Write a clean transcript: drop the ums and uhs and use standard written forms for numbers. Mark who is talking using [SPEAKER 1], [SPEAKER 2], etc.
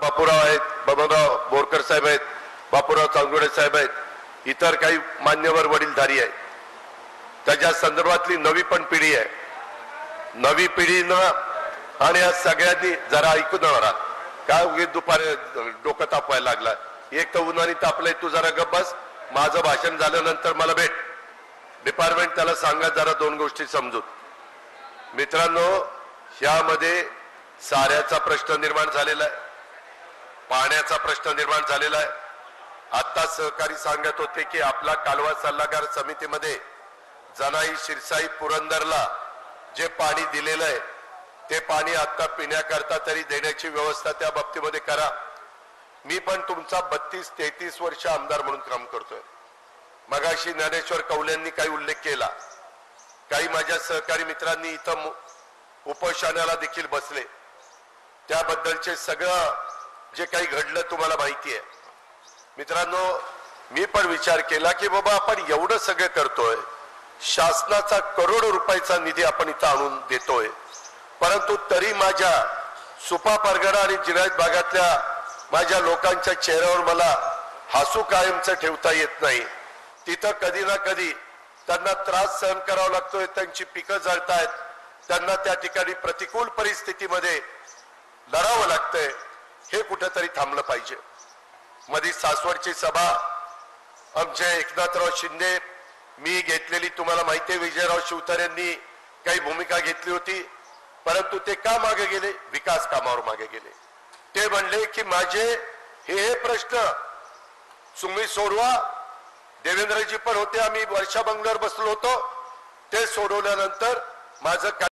[SPEAKER 1] बापूराव आहेत, बबनराव बोरकर साहेब आहेत, बापूराव चांगोडे साहेब आहेत, इतर काही मान्यवर वडीलधारी आहेत. त्याच्या संदर्भातली नवी पण पिढी आहे. नवी पिढीनं आणि या सगळ्यांनी जरा ऐकून राहा. काय उगी दुपारी डोकं तापवायला लागला. एक तर उन्हाने तापलंय, तू जरा गप्प बस. माझं भाषण झाल्यानंतर मला भेट. डिपार्टमेंट त्याला सांगा जरा दोन गोष्टी समजून. मित्रांनो, ह्यामध्ये साऱ्याचा प्रश्न निर्माण झालेला आहे, पाण्याचा प्रश्न निर्माण झालेला आहे. आता सहकारी सांगत होते की आपला कालवा सल्लागार समितीमध्ये जनाई, शिरसाई, पुरंदरला जे पाणी दिलेलं आहे ते पाणी आता पिण्याकरता तरी देण्याची व्यवस्था त्या बाबतीमध्ये करा. मी पण तुमचा 32-33 वर्ष आमदार म्हणून काम करतोय. मगाशी ज्ञानेश्वर कौल्यांनी काही उल्लेख केला. काही माझ्या सहकारी मित्रांनी इथं उपोषणाला देखील बसले. त्याबद्दलचे सगळं जे काही घडलं तुम्हाला माहिती आहे. मित्रांनो, मी पण विचार केला की बाबा आपण एवढं सगळं करतोय, शासनाचा करोडो रुपयाचा निधी आपण इथं आणून देतोय, परंतु तरी माझ्या सुपा परगणा आणि जिरायत भागातल्या माझ्या लोकांच्या चेहऱ्यावर मला हसू कायमचं ठेवता येत नाही. तिथं कधी ना कधी त्यांना त्रास सहन करावा लागतोय, त्यांची पिकं जळतायत, त्यांना त्या ठिकाणी प्रतिकूल परिस्थितीमध्ये लढावं लागतंय. हे कुठेतरी थांबलं पाहिजे. मध्ये सासवडची सभा आमचे एकनाथराव शिंदे, मी घेतलेली तुम्हाला माहिती आहे. विजयराव शिवतारेंनी काही भूमिका घेतली होती, परंतु ते का मागे गेले? विकास कामावर मागे गेले. ते म्हणले की माझे हे प्रश्न तुम्ही सोडवा. देवेंद्रजी पण होते, आम्ही वर्षा बंगल्यावर बसलो होतो. ते सोडवल्यानंतर माझं